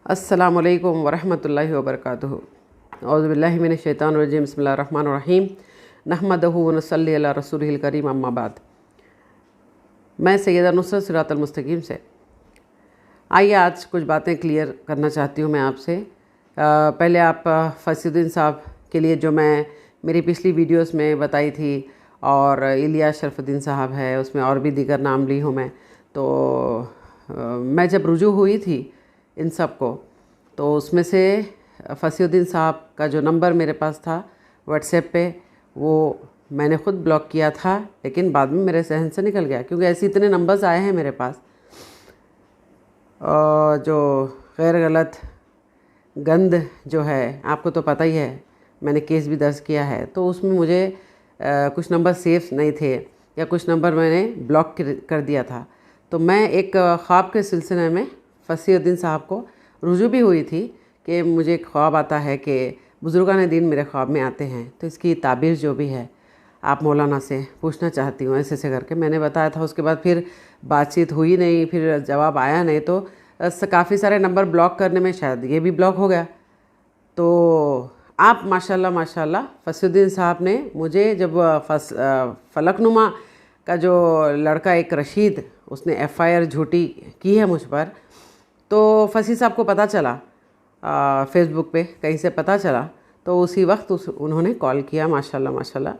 अस्सलामुअलैकुम वरहमतुल्लाहि वबरकातुहू। औज़ुबिल्लाहि मिनश्शैतानिर्रजीम। बिस्मिल्लाहिर्रहमानिर्रहीम। नहमदुहु व नसल्ली अला रसूलिहिल करीम, अम्मा बाद। मैं सैयदा नुसरत सिरातल मुस्तकीम से आइए आज कुछ बातें क्लियर करना चाहती हूँ मैं आपसे। पहले आप फसीउद्दीन साहब के लिए जो मैं मेरी पिछली वीडियोस में बताई थी, और इलियास शरफुद्दीन साहब है, उसमें और भी दीगर नाम ली हूँ मैं। तो मैं जब रुजू हुई थी इन सब को, तो उसमें से फसीउद्दीन साहब का जो नंबर मेरे पास था व्हाट्सएप पे, वो मैंने ख़ुद ब्लॉक किया था, लेकिन बाद में मेरे सहन से निकल गया, क्योंकि ऐसे इतने नंबर्स आए हैं मेरे पास जो गैर गलत गंद जो है, आपको तो पता ही है, मैंने केस भी दर्ज किया है। तो उसमें मुझे कुछ नंबर सेफ नहीं थे, या कुछ नंबर मैंने ब्लॉक कर दिया था। तो मैं एक ख्वाब के सिलसिले में फसीउद्दीन साहब को रुजू भी हुई थी कि मुझे एक ख्वाब आता है कि बुज़ुर्गान दीन मेरे ख्वाब में आते हैं, तो इसकी ताबीर जो भी है आप मौलाना से पूछना चाहती हूँ। ऐसे करके मैंने बताया था। उसके बाद फिर बातचीत हुई नहीं, फिर जवाब आया नहीं, तो काफ़ी सारे नंबर ब्लॉक करने में शायद ये भी ब्लॉक हो गया। तो आप माशाल्लाह माशाल्लाह फसीउद्दीन साहब ने मुझे, जब फलकनुमा का जो लड़का एक रशीद, उसने FIR झूठी की है मुझ पर, तो फसी साहब को पता चला, फ़ेसबुक पे कहीं से पता चला, तो उसी वक्त उन्होंने कॉल किया माशाल्लाह माशाल्लाह।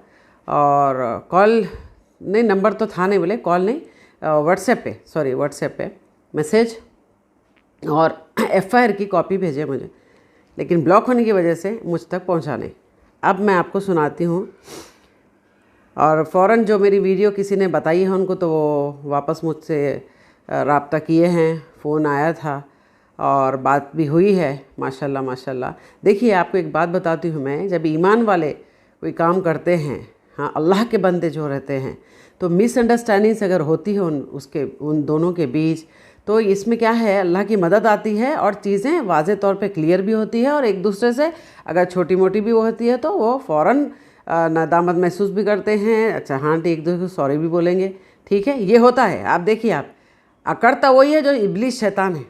और कॉल नहीं, नंबर तो था नहीं, बोले कॉल नहीं, व्हाट्सएप पे मैसेज और FIR की कॉपी भेजे मुझे, लेकिन ब्लॉक होने की वजह से मुझ तक पहुंचा नहीं। अब मैं आपको सुनाती हूँ। और फ़ौरन जो मेरी वीडियो किसी ने बताई है उनको, तो वो वापस मुझसे रब्ता किए हैं, फ़ोन आया था और बात भी हुई है माशाल्लाह माशाल्लाह। देखिए, आपको एक बात बताती हूँ मैं, जब ईमान वाले कोई काम करते हैं, हाँ, अल्लाह के बंदे जो रहते हैं, तो मिसअंडरस्टैंडिंग्स अगर होती है उन दोनों के बीच, तो इसमें क्या है, अल्लाह की मदद आती है और चीज़ें वाज़े तौर पे क्लियर भी होती है, और एक दूसरे से अगर छोटी मोटी भी होती है तो वो फ़ौरन नादामत महसूस भी करते हैं। अच्छा हाँ, एक दूसरे को सॉरी भी बोलेंगे। ठीक है, ये होता है। आप देखिए, आप अकड़ता वही है जो इब्लीस शैतान है।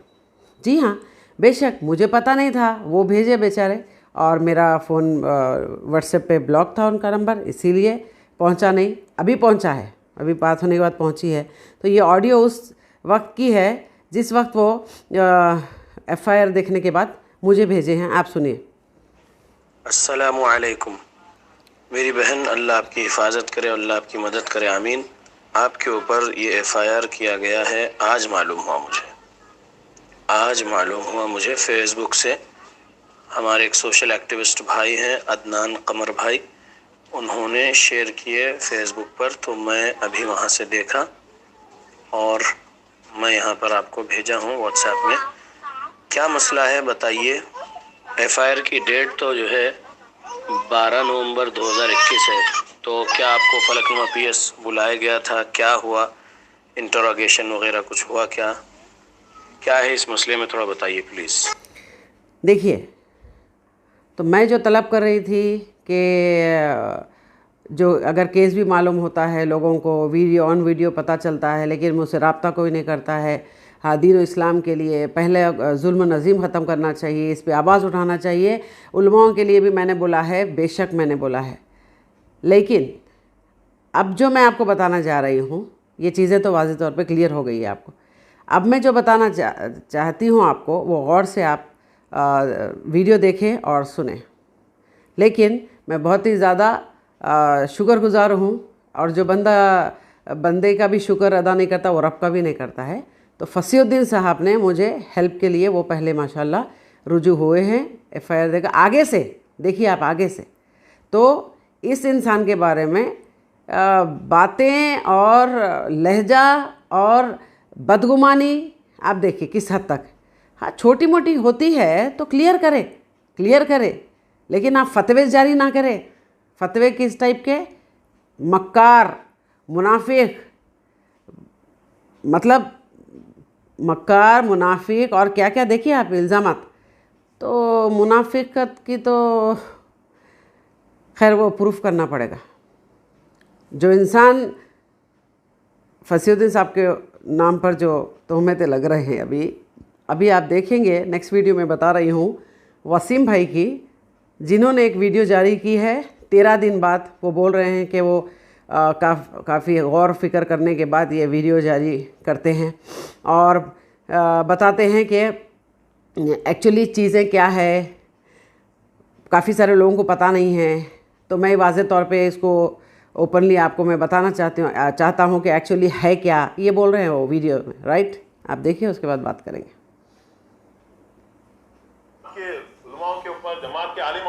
जी हाँ, बेशक मुझे पता नहीं था, वो भेजे बेचारे, और मेरा फ़ोन व्हाट्सएप पे ब्लॉक था उनका नंबर, इसीलिए पहुंचा नहीं। अभी पहुंचा है, अभी बात होने के बाद पहुंची है। तो ये ऑडियो उस वक्त की है जिस वक्त वो FIR देखने के बाद मुझे भेजे हैं। आप सुनिए। अस्सलामु अलैकुम। मेरी बहन, अल्लाह आपकी हिफाजत करे, अल्लाह आपकी मदद करे, आमीन। आपके ऊपर ये FIR किया गया है। आज मालूम हुआ मुझे फेसबुक से। हमारे एक सोशल एक्टिविस्ट भाई हैं, अदनान कमर भाई, उन्होंने शेयर किए फेसबुक पर, तो मैं अभी वहाँ से देखा और मैं यहाँ पर आपको भेजा हूँ व्हाट्सएप में। क्या मसला है बताइए। FIR की डेट तो जो है 12 नवंबर 2021 है। तो क्या आपको फलकनुमा PS बुलाया गया था? क्या हुआ? इंटरोगेशन वगैरह कुछ हुआ? क्या है इस मसले में, थोड़ा बताइए प्लीज़। देखिए, तो मैं जो तलब कर रही थी कि जो अगर केस भी मालूम होता है लोगों को, वीडियो पता चलता है, लेकिन मुझसे रब्ता कोई नहीं करता है। हाँ, दीन इस्लाम के लिए पहले जुल्म नज़ीम ख़त्म करना चाहिए, इस पे आवाज़ उठाना चाहिए। उलमाओं के लिए भी मैंने बोला है, बेशक मैंने बोला है, लेकिन अब जो मैं आपको बताना जा रही हूँ, ये चीज़ें तो वाज़ेह तौर पे क्लियर हो गई है आपको। अब मैं जो बताना चाहती हूँ आपको, वो गौर से आप वीडियो देखें और सुने। लेकिन मैं बहुत ही ज़्यादा शुक्रगुज़ार हूँ, और जो बंदे का भी शुक्र अदा नहीं करता, वो रब का भी नहीं करता है। तो फसीउद्दीन साहब ने मुझे हेल्प के लिए, वो पहले माशाल्लाह रुजू हुए हैं, FIR देखा आगे से। देखिए आप, आगे से तो इस इंसान के बारे में बातें और लहजा और बदगुमानी आप देखिए किस हद तक। हाँ, छोटी मोटी होती है तो क्लियर करे, लेकिन आप फतवे जारी ना करें। फतवे किस टाइप के? मक्कार, मुनाफिक, मतलब मक्कार, मुनाफिक और क्या क्या देखिए आप इल्ज़ामात। तो मुनाफिकत की तो खैर वो प्रूफ करना पड़ेगा। जो इंसान फसीउद्दीन साहब के नाम पर जो तोहमतें लग रहे हैं अभी, अभी आप देखेंगे नेक्स्ट वीडियो में बता रही हूँ वसीम भाई की, जिन्होंने एक वीडियो जारी की है 13 दिन बाद। वो बोल रहे हैं कि वो काफ़ी गौर फिक्र करने के बाद ये वीडियो जारी करते हैं और बताते हैं कि एक्चुअली चीज़ें क्या है, काफ़ी सारे लोगों को पता नहीं है। तो मैं वाज़े तौर पे इसको ओपनली आपको मैं बताना चाहता हूँ कि एक्चुअली है क्या, ये बोल रहे हैं वो वीडियो में, राइट। आप देखिए, उसके बाद बात करेंगे। के ऊपर जमात के आलिम,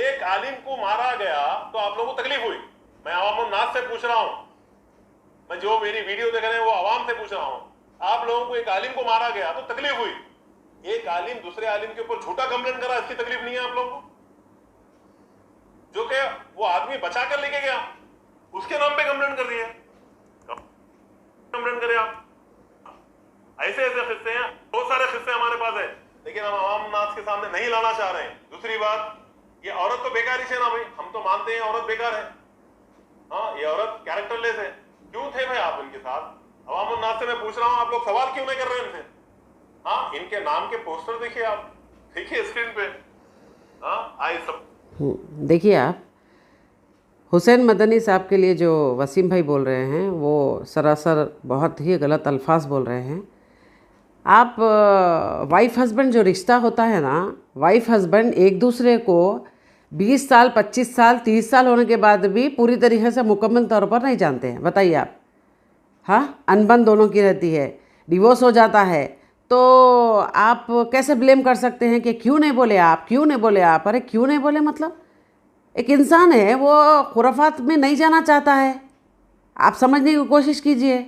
एक आलिम को मारा गया तो आप लोगों को तकलीफ हुई। मैं आवाम नास से पूछ रहा हूँ, मैं जो मेरी वीडियो देख रहे हैं वो आवाम से पूछ रहा हूँ। आप लोगों को एक आलिम को मारा गया तो तकलीफ हुई, एक आलिम दूसरे आलिम के ऊपर झूठा कंप्लेंट करा, इसकी तकलीफ नहीं है आप लोगों को? जो कि वो आदमी बचा कर लेके गया, उसके नाम पे कंप्लेंट कर रही है। कंप्लेंट करें आप। ऐसे ऐसे किस्से हैं, बहुत सारे किस्से हमारे पास है, लेकिन हम आवाम नास के सामने नहीं लाना चाह रहे हैं। दूसरी बात, ये औरत तो बेकारी से ना भाई, हम तो मानते हैं औरत बेकार है। हाँ, ये औरत कैरेक्टरलेस है। क्यों थे भाई आप इनके साथ? अवाम नास से मैं पूछ रहा हूँ, आप लोग सवाल क्यों नहीं कर रहे इनसे? हाँ, इनके नाम के पोस्टर देखिए, आप देखिए स्क्रीन पे। हाँ, आई सब देखिए आप, हुसैन मदनी साहब के लिए जो वसीम भाई बोल रहे हैं वो सरासर बहुत ही गलत अल्फाज बोल रहे हैं। आप वाइफ हस्बैंड जो रिश्ता होता है ना, वाइफ हस्बैंड एक दूसरे को 20 साल 25 साल 30 साल होने के बाद भी पूरी तरीके से मुकम्मल तौर पर नहीं जानते हैं। बताइए आप। हाँ, अनबन दोनों की रहती है, डिवोर्स हो जाता है, तो आप कैसे ब्लेम कर सकते हैं कि क्यों नहीं बोले आप, क्यों नहीं बोले आप? अरे क्यों नहीं बोले मतलब, एक इंसान है, वो खुराफात में नहीं जाना चाहता है। आप समझने की कोशिश कीजिए,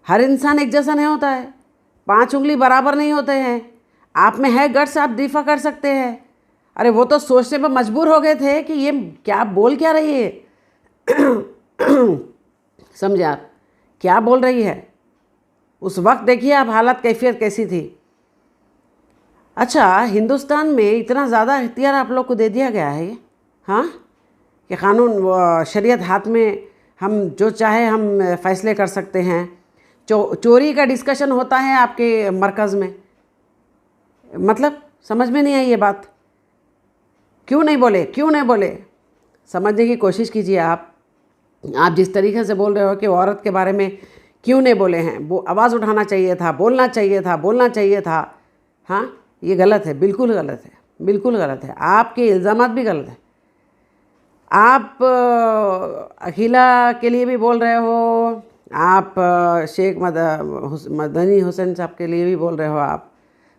हर इंसान एक जैसा नहीं होता है, 5 उंगली बराबर नहीं होते हैं। आप में है गट्स, आप दिफा कर सकते हैं। अरे वो तो सोचने पर मजबूर हो गए थे कि ये क्या बोल क्या रही है। समझे आप क्या बोल रही है? उस वक्त देखिए आप हालत कैफियत कैसी थी। अच्छा, हिंदुस्तान में इतना ज़्यादा इख्तियार आप लोग को दे दिया गया है, हाँ, कि कानून शरीयत हाथ में, हम जो चाहे हम फैसले कर सकते हैं। चोरी का डिस्कशन होता है आपके मरकज़ में, मतलब समझ में नहीं आई ये बात। क्यों नहीं बोले, क्यों नहीं बोले? समझने की कोशिश कीजिए आप जिस तरीके से बोल रहे हो कि औरत के बारे में क्यों नहीं बोले हैं, वो आवाज़ उठाना चाहिए था, बोलना चाहिए था, बोलना चाहिए था। हाँ, ये गलत है, बिल्कुल गलत है, बिल्कुल गलत है। आपके इल्ज़ामात भी गलत है। आप अखिला के लिए भी बोल रहे हो, आप शेख मदनी हुसैन साहब के लिए भी बोल रहे हो, आप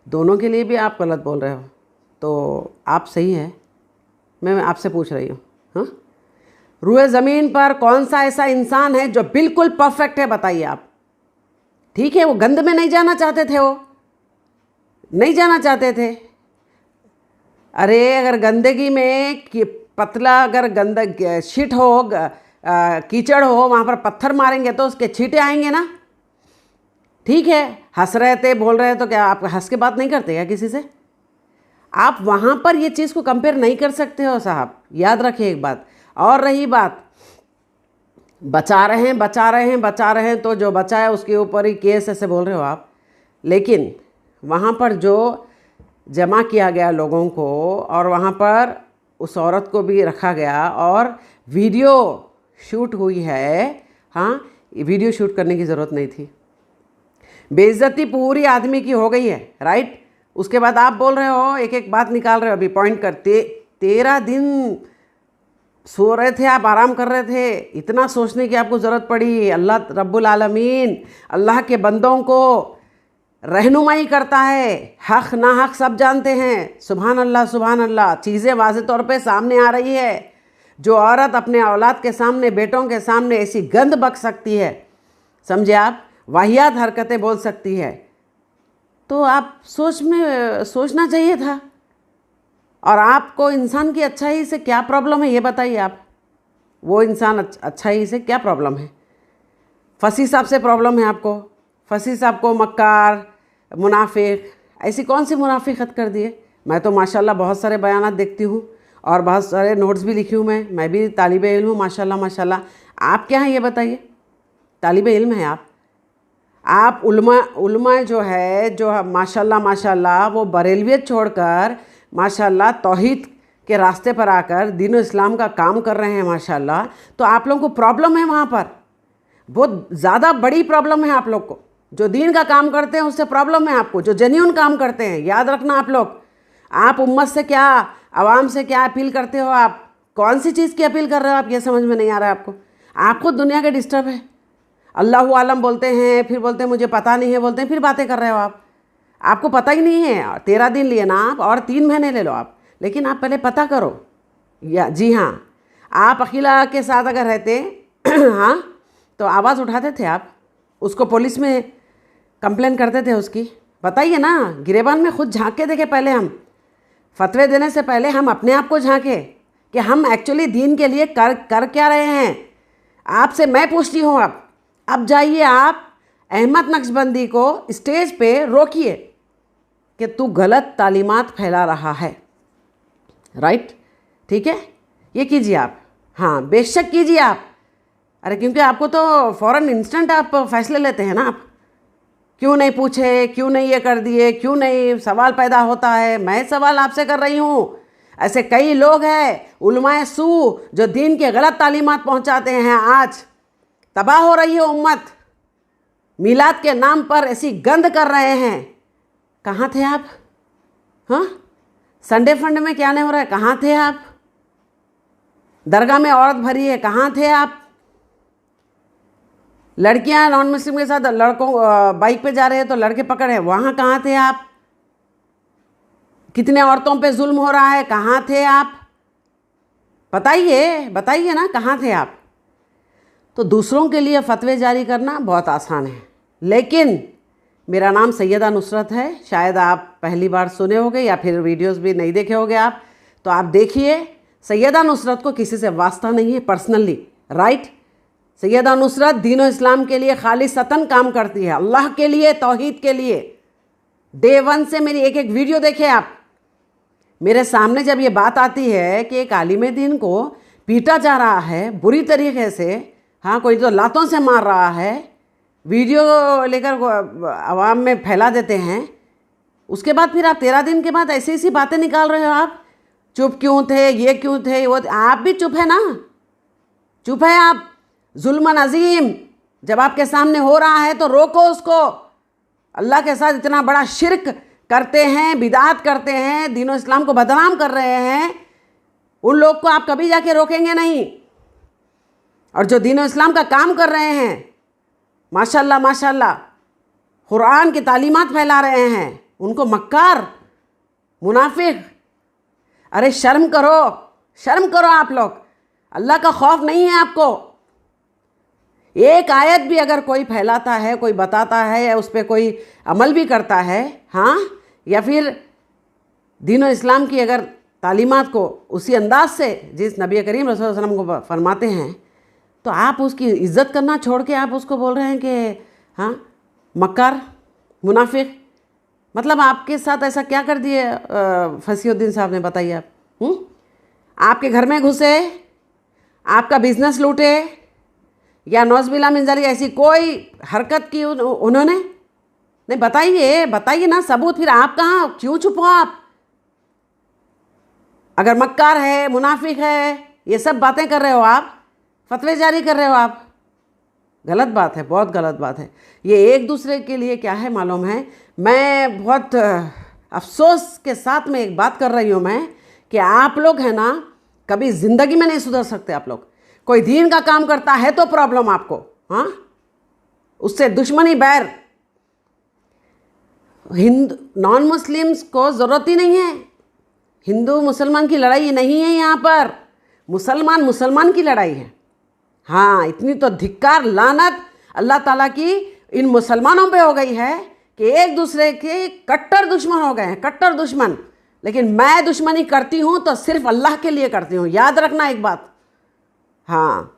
दोनों के लिए भी आप गलत बोल रहे हो। तो आप सही है, मैं आपसे पूछ रही हूँ, हाँ, रूए ज़मीन पर कौन सा ऐसा इंसान है जो बिल्कुल परफेक्ट है? बताइए आप। ठीक है, वो गंद में नहीं जाना चाहते थे, वो नहीं जाना चाहते थे। अरे अगर गंदगी में पतला, अगर गंदा शीट हो, कीचड़ हो, वहाँ पर पत्थर मारेंगे तो उसके छींटे आएंगे ना। ठीक है, हंस रहे थे, बोल रहे तो क्या आप हंस के बात नहीं करते क्या किसी से? आप वहाँ पर ये चीज़ को कंपेयर नहीं कर सकते हो साहब, याद रखिए एक बात। और रही बात, बचा रहे हैं, तो जो बचा है उसके ऊपर ही केस ऐसे बोल रहे हो आप। लेकिन वहाँ पर जो जमा किया गया लोगों को, और वहाँ पर उस औरत को भी रखा गया और वीडियो शूट हुई है। हाँ, वीडियो शूट करने की ज़रूरत नहीं थी। बेइज्जती पूरी आदमी की हो गई है, राइट। उसके बाद आप बोल रहे हो, एक एक बात निकाल रहे हो, अभी पॉइंट करते। 13 दिन सो रहे थे आप, आराम कर रहे थे, इतना सोचने की आपको ज़रूरत पड़ी? अल्लाह रब्बुल आलमीन अल्लाह के बंदों को रहनुमाई करता है, हक़ ना हक़ सब जानते हैं। सुभान अल्लाह, सुभान अल्लाह। चीज़ें वाज़े तौर पे सामने आ रही है। जो औरत अपने औलाद के सामने, बेटों के सामने ऐसी गंद बक सकती है, समझे आप, वाहियात हरकतें बोल सकती है, तो आप सोचना चाहिए था। और आपको इंसान की अच्छाई से क्या प्रॉब्लम है ये बताइए आप। वो इंसान अच्छाई से क्या प्रॉब्लम है? फसी साहब से प्रॉब्लम है आपको? फसी साहब को मक्कार, मुनाफिक, ऐसी कौन सी मुनाफिकत कर दिए? मैं तो माशाल्लाह बहुत सारे बयानात देखती हूँ और बहुत सारे नोट्स भी लिखी हूँ। मैं भी तालिबे इल्म हूँ, माशाल्लाह माशाल्लाह। आप क्या हैं ये बताइए? तालिबे इल्म हैं आप। आप उलमा जो है, जो माशाल्लाह माशाल्लाह वो बरेलवियत छोड़कर माशाल्लाह तौहीद के रास्ते पर आकर दीन इस्लाम का काम कर रहे हैं माशाल्लाह, तो आप लोगों को प्रॉब्लम है वहाँ पर, बहुत ज़्यादा बड़ी प्रॉब्लम है आप लोग को। जो दीन का काम करते हैं उससे प्रॉब्लम है आपको, जो जेन्युइन काम करते हैं। याद रखना आप लोग, आप उम्मत से क्या, आवाम से क्या अपील करते हो, आप कौन सी चीज़ की अपील कर रहे हो, आप ये समझ में नहीं आ रहा है आपको। आपको दुनिया के डिस्टर्ब है, अल्लाह आलम बोलते हैं, फिर बोलते हैं मुझे पता नहीं है, बोलते हैं, फिर बातें कर रहे हो आप। आपको पता ही नहीं है, 13 दिन लिए ना आप, और 3 महीने ले लो आप, लेकिन आप पहले पता करो। या जी हाँ, आप अकीला के साथ अगर रहते हाँ, तो आवाज़ उठाते थे आप, उसको पुलिस में कंप्लेन करते थे उसकी। बताइए ना, गिरेबान में खुद झांक के देखे पहले, हम फतवे देने से पहले हम अपने आप को झांके कि हम एक्चुअली दीन के लिए कर क्या रहे हैं। आपसे मैं पूछती हूँ, अब जाइए आप अहमद नक्शबंदी को स्टेज पे रोकिए कि तू गलत तालीमात फैला रहा है, राइट, ठीक है, ये कीजिए आप, हाँ बेशक कीजिए आप। अरे क्योंकि आपको तो फ़ौरन इंस्टेंट आप फैसले लेते हैं ना, आप क्यों नहीं पूछे, क्यों नहीं ये कर दिए, क्यों नहीं, सवाल पैदा होता है। मैं सवाल आपसे कर रही हूँ, ऐसे कई लोग हैं उलमाए सू जो दीन के गलत तालीमात पहुँचाते हैं। आज तबाह हो रही है उम्मत, मिलाद के नाम पर ऐसी गंद कर रहे हैं। कहाँ थे आप? हाँ, संडे फंड में क्या नहीं हो रहा है, कहाँ थे आप? दरगाह में औरत भरी है, कहाँ थे आप? लड़कियां नॉन मुस्लिम के साथ लड़कों बाइक पे जा रहे हैं तो लड़के पकड़ है, वहाँ कहाँ थे आप? कितने औरतों पे जुल्म हो रहा है, कहाँ थे आप? बताइए ना, कहाँ थे आप? तो दूसरों के लिए फतवे जारी करना बहुत आसान है, लेकिन मेरा नाम सैयदा नुसरत है। शायद आप पहली बार सुने होंगे या फिर वीडियोस भी नहीं देखे होंगे आप, तो आप देखिए। सैयदा नुसरत को किसी से वास्ता नहीं है पर्सनली, राइट। सैयदा नुसरत दीन और इस्लाम के लिए खालिसतन काम करती है, अल्लाह के लिए, तौहीद के लिए। डे 1 से मेरी एक एक वीडियो देखें आप। मेरे सामने जब ये बात आती है कि एक आलिम दीन को पीटा जा रहा है बुरी तरीके से, हाँ कोई तो लातों से मार रहा है, वीडियो लेकर आवाम में फैला देते हैं, उसके बाद फिर आप 13 दिन के बाद ऐसी ऐसी बातें निकाल रहे हो। आप चुप क्यों थे, ये क्यों थे, वो आप भी चुप है ना, चुप है आप। जुल्मन अजीम जब आपके सामने हो रहा है तो रोको उसको। अल्लाह के साथ इतना बड़ा शिर्क करते हैं, बिदात करते हैं, दीन और इस्लाम को बदनाम कर रहे हैं, उन लोग को आप कभी जाके रोकेंगे नहीं। और जो दीन और इस्लाम का काम कर रहे हैं, माशाल्लाह माशाल्लाह कुरान की तालीमात फैला रहे हैं, उनको मक्कार, मुनाफिक, अरे शर्म करो आप लोग। अल्लाह का खौफ नहीं है आपको। एक आयत भी अगर कोई फैलाता है, कोई बताता है या उस पर कोई अमल भी करता है, हाँ, या फिर दीन और इस्लाम की अगर तालीमात को उसी अंदाज से जिस नबी करीम रसूल सल्लल्लाहु अलैहि वसल्लम को फरमाते हैं, तो आप उसकी इज़्ज़त करना छोड़ के आप उसको बोल रहे हैं कि हाँ मक्कार, मुनाफिक। मतलब आपके साथ ऐसा क्या कर दिए फसीउद्दीन साहब ने, बताइए आप। आपके घर में घुसे, आपका बिजनेस लूटे, या नौज़बिल्लाह मिन ज़ालिक ऐसी कोई हरकत की उन्होंने नहीं? बताइए ना सबूत। फिर आप कहाँ, क्यों चुप हो आप? अगर मक्कार है, मुनाफिक है, ये सब बातें कर रहे हो आप, फतवे जारी कर रहे हो आप, गलत बात है, बहुत गलत बात है। ये एक दूसरे के लिए क्या है मालूम है, मैं बहुत अफसोस के साथ में एक बात कर रही हूँ मैं, कि आप लोग हैं ना कभी ज़िंदगी में नहीं सुधर सकते आप लोग। कोई दीन का काम करता है तो प्रॉब्लम आपको, हाँ, उससे दुश्मनी, बैर। हिंदू नॉन मुस्लिम्स को ज़रूरत ही नहीं है, हिंदू मुसलमान की लड़ाई नहीं है यहाँ पर, मुसलमान की लड़ाई है। हाँ, इतनी तो धिक्कार, लानत अल्लाह ताला की इन मुसलमानों पे हो गई है कि एक दूसरे के कट्टर दुश्मन हो गए हैं, कट्टर दुश्मन। लेकिन मैं दुश्मनी करती हूँ तो सिर्फ अल्लाह के लिए करती हूँ, याद रखना एक बात। हाँ,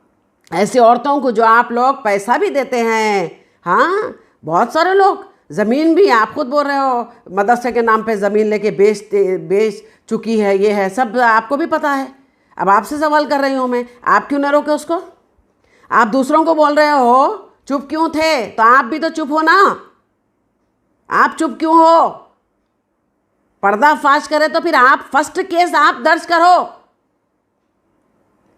ऐसे औरतों को जो आप लोग पैसा भी देते हैं, हाँ, बहुत सारे लोग ज़मीन भी, आप खुद बोल रहे हो मदरसे के नाम पे ज़मीन लेके बेच चुकी है, ये है सब आपको भी पता है। अब आपसे सवाल कर रही हूँ मैं, आप क्यों न रोके उसको? आप दूसरों को बोल रहे हो चुप क्यों थे? तो आप भी तो चुप हो ना, आप चुप क्यों हो? पर्दाफाश करे तो फिर आप फर्स्ट केस आप दर्ज करो।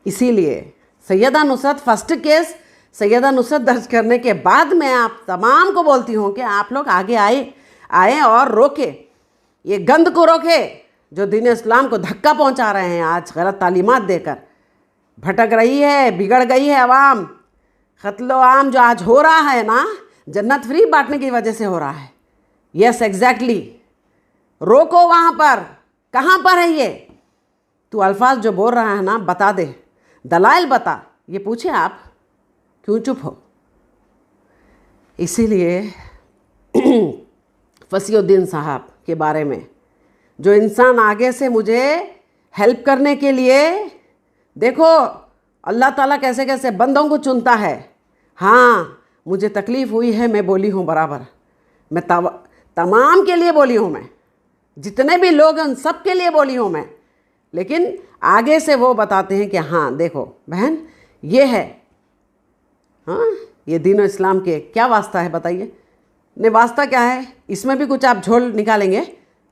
इसीलिए सैयदा नुसरत फर्स्ट केस सैयदा नुसरत दर्ज करने के बाद मैं आप तमाम को बोलती हूँ कि आप लोग आगे आए और रोके, ये गंद को रोके जो दीन इस्लाम को धक्का पहुँचा रहे हैं। आज गलत तालीमात देकर भटक रही है, बिगड़ गई है अवाम। कत्लो आम जो आज हो रहा है ना, जन्नत फ्री बांटने की वजह से हो रहा है। यस एग्जैक्टली, रोको वहाँ पर। कहाँ पर है ये? तू अल्फाज जो बोल रहा है ना, बता दे, दलाइल बता। ये पूछे आप क्यों चुप हो? इसीलिए फसीउद्दीन साहब के बारे में जो इंसान आगे से मुझे हेल्प करने के लिए, देखो अल्लाह ताला कैसे कैसे बंदों को चुनता है। हाँ, मुझे तकलीफ़ हुई है, मैं बोली हूँ बराबर, मैं तमाम के लिए बोली हूँ, मैं जितने भी लोग हैं उन सब के लिए बोली हूँ मैं। लेकिन आगे से वो बताते हैं कि हाँ देखो बहन ये है, हाँ ये दीन इस्लाम के क्या वास्ता है बताइए? ने वास्ता क्या है? इसमें भी कुछ आप झोल निकालेंगे?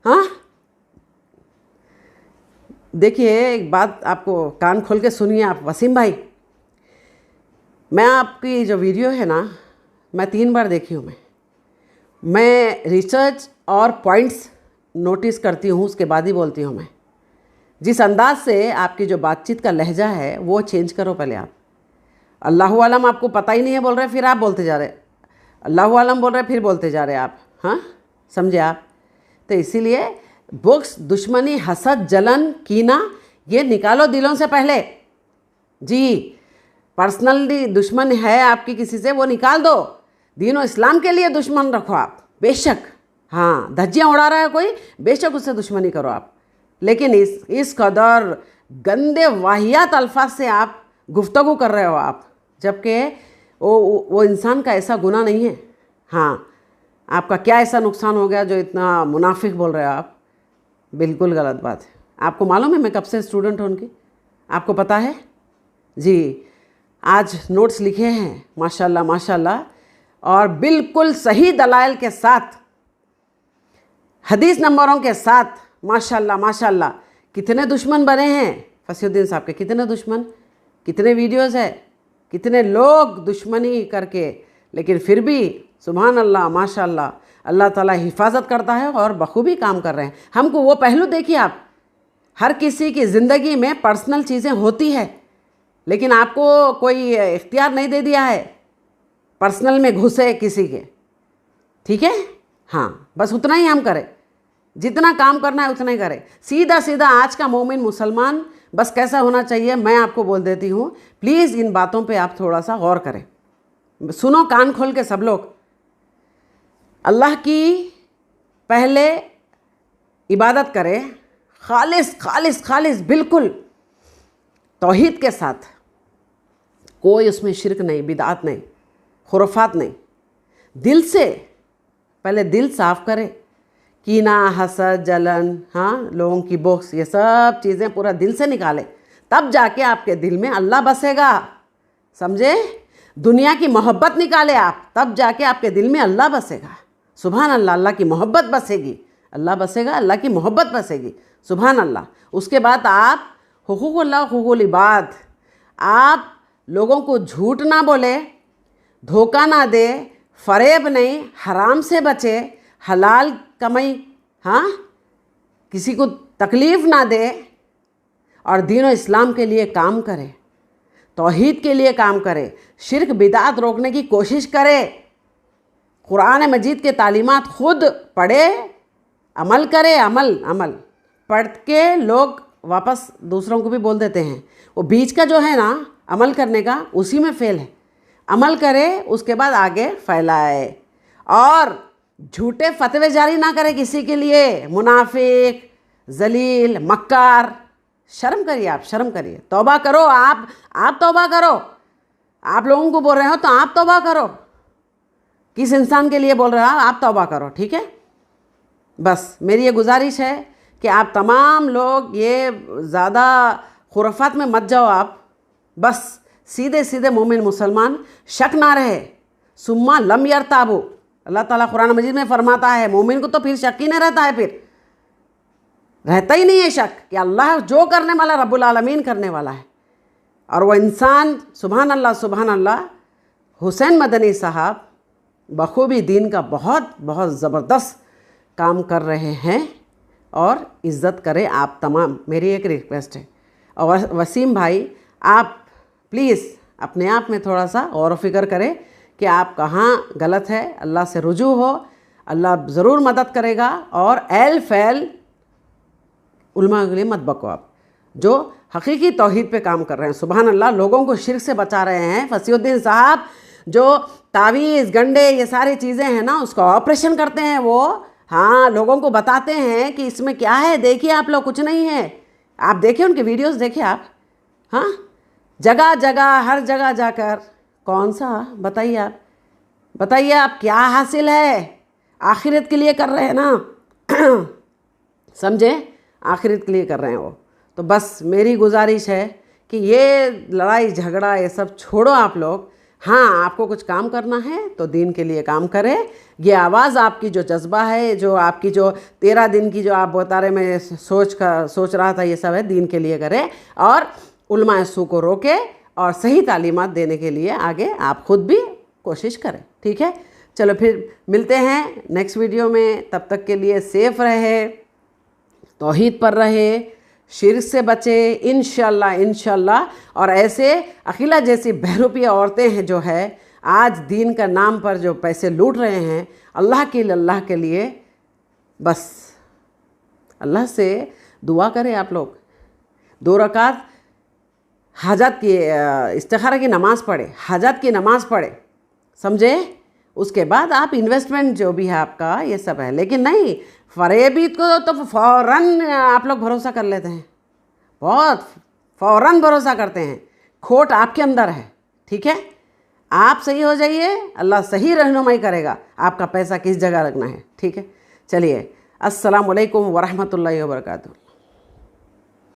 हाँ देखिए, एक बात आपको कान खोल के सुनिए आप वसीम भाई। मैं आपकी जो वीडियो है ना, मैं 3 बार देखी हूँ। मैं रिसर्च और पॉइंट्स नोटिस करती हूँ, उसके बाद ही बोलती हूँ मैं। जिस अंदाज से आपकी जो बातचीत का लहजा है वो चेंज करो पहले आप। अल्लाहु आलम आपको पता ही नहीं है बोल रहे, फिर आप बोलते जा रहे। अल्लाहु आलम बोल रहे, फिर बोलते जा रहे आप। हाँ समझे आप? तो इसीलिए बुक्स, दुश्मनी, हसद, जलन, कीना ये निकालो दिलों से पहले। जी, पर्सनली दुश्मन है आपकी किसी से, वो निकाल दो। दीन इस्लाम के लिए दुश्मन रखो आप, बेशक। हाँ, धज्जियाँ उड़ा रहा है कोई, बेशक उससे दुश्मनी करो आप। लेकिन इस कदर गंदे वाहियात अल्फाज से आप गुफ्तगू कर रहे हो आप, जबकि वो इंसान का ऐसा गुनाह नहीं है। हाँ, आपका क्या ऐसा नुकसान हो गया जो इतना मुनाफिक बोल रहे हो आप? बिल्कुल गलत बात है। आपको मालूम है मैं कब से स्टूडेंट हूँ उनकी? आपको पता है? जी, आज नोट्स लिखे हैं माशाल्लाह माशाल्लाह, और बिल्कुल सही दलाइल के साथ, हदीस नंबरों के साथ, माशाल्लाह माशाल्लाह। कितने दुश्मन बने हैं फसीउद्दीन साहब के, कितने दुश्मन, कितने वीडियोस है, कितने लोग दुश्मनी करके, लेकिन फिर भी सुभान अल्लाह माशाल्लाह, अल्लाह ताला हिफाजत करता है और बखूबी काम कर रहे हैं। हमको वो पहलू देखिए आप, हर किसी की ज़िंदगी में पर्सनल चीज़ें होती है, लेकिन आपको कोई इख्तियार नहीं दे दिया है पर्सनल में घुसे किसी के। ठीक है? हाँ, बस उतना ही हम करें, जितना काम करना है उतना ही करें। सीधा सीधा आज का मोमिन मुसलमान बस कैसा होना चाहिए मैं आपको बोल देती हूँ। प्लीज़ इन बातों पे आप थोड़ा सा गौर करें, सुनो कान खोल के सब लोग। अल्लाह की पहले इबादत करें, खालिस खालिस खालिस, बिल्कुल तौहीद के साथ, कोई उसमें शिरक नहीं, बिदात नहीं, खुराफात नहीं। दिल से पहले दिल साफ़ करें, कीना, हसद, जलन, हाँ लोगों की बुक्स, ये सब चीज़ें पूरा दिल से निकालें, तब जाके आपके दिल में अल्लाह बसेगा। समझे? दुनिया की मोहब्बत निकाले आप, तब जाके आपके दिल में अल्लाह बसेगा। सुभान अल्लाह, अल्लाह की मोहब्बत बसेगी, अल्लाह बसेगा, अल्लाह की मोहब्बत बसेगी। सुभान अल्लाह। उसके बाद आप हुकूकुल्लाह हुकूकुल इबाद, आप लोगों को झूठ ना बोले, धोखा ना दे, फरेब नहीं, हराम से बचे, हलाल कमाई, हाँ किसी को तकलीफ़ ना दे, और दीन और इस्लाम के लिए काम करे, तौहीद के लिए काम करे, शिरक बिदात रोकने की कोशिश करे, कुरान मजीद के तालीमात खुद पढ़े, अमल करे। अमल पढ़ के लोग वापस दूसरों को भी बोल देते हैं, वो बीच का जो है ना अमल करने का, उसी में फेल है। अमल करे, उसके बाद आगे फैलाए, और झूठे फतवे जारी ना करे किसी के लिए, मुनाफिक, जलील, मक्कार। शर्म करिए आप, शर्म करिए, तौबा करो आप तौबा करो। आप लोगों को बोल रहे हो तो आप तौबा करो। किस इंसान के लिए बोल रहे हो? आप तौबा करो। ठीक है? बस मेरी ये गुजारिश है कि आप तमाम लोग ये ज़्यादा खुराफात में मत जाओ आप। बस सीधे सीधे मोमिन मुसलमान, शक ना रहे। सुम्मा लम यरताबू, अल्लाह ताला कुरान मजीद में फरमाता है मोमिन को तो फिर शक ही नहीं रहता है, फिर रहता ही नहीं है शक कि अल्लाह जो करने वाला रब्बुल आलमीन करने वाला है। और वह इंसान सुभान अल्लाह हुसैन मदनी साहब बखूबी दीन का बहुत बहुत ज़बरदस्त काम कर रहे हैं और इज़्ज़त करें आप तमाम, मेरी एक रिक्वेस्ट है। और वसीम भाई आप प्लीज़ अपने आप में थोड़ा सा गौर फ़िक्र करें कि आप कहाँ गलत है, अल्लाह से रुजू हो, अल्लाह ज़रूर मदद करेगा। और एल फैल उलमा के लिए मत बको आप, जो हकीकी तौहीद पे काम कर रहे हैं, सुभान अल्लाह, लोगों को शिर्क से बचा रहे हैं। फसीउद्दीन साहब जो तावीज़ गंडे ये सारी चीज़ें हैं ना, उसका ऑपरेशन करते हैं वो, हाँ, लोगों को बताते हैं कि इसमें क्या है, देखिए आप लोग, कुछ नहीं है। आप देखिए उनके वीडियोस देखिए आप, हाँ, जगह जगह हर जगह जाकर कौन सा बताइए आप क्या हासिल है, आखिरत के लिए कर रहे हैं ना समझे, आखिरत के लिए कर रहे हैं वो। तो बस मेरी गुजारिश है कि ये लड़ाई झगड़ा ये सब छोड़ो आप लोग। हाँ, आपको कुछ काम करना है तो दीन के लिए काम करें। ये आवाज़ आपकी जो जज्बा है, जो आपकी जो 13 दिन की जो आप बता रहे, मैं सोच रहा था, ये सब है दीन के लिए करें। और उलमा सू को रोके और सही तालीमात देने के लिए आगे आप खुद भी कोशिश करें। ठीक है, चलो फिर मिलते हैं नेक्स्ट वीडियो में। तब तक के लिए सेफ रहे, तौहीद पर रहे, शिर्क से बचे इंशाल्लाह। और ऐसे अखिला जैसी बहरूपिया औरतें हैं जो है आज दीन का नाम पर जो पैसे लूट रहे हैं, अल्लाह के लिए बस अल्लाह से दुआ करें आप लोग। 2 रकात हाजत की इस्तिखारा की नमाज़ पढ़े, हाजत की नमाज़ पढ़े, समझे। उसके बाद आप इन्वेस्टमेंट जो भी है आपका ये सब है, लेकिन नहीं फरेबी को तो फ़ौरन आप लोग भरोसा कर लेते हैं, बहुत फ़ौरन भरोसा करते हैं। खोट आपके अंदर है। ठीक है, आप सही हो जाइए, अल्लाह सही रहनुमाई करेगा आपका पैसा किस जगह रखना है। ठीक है, चलिए, अस्सलामु अलैकुम वरहमतुल्लाहि वबरकातुहू।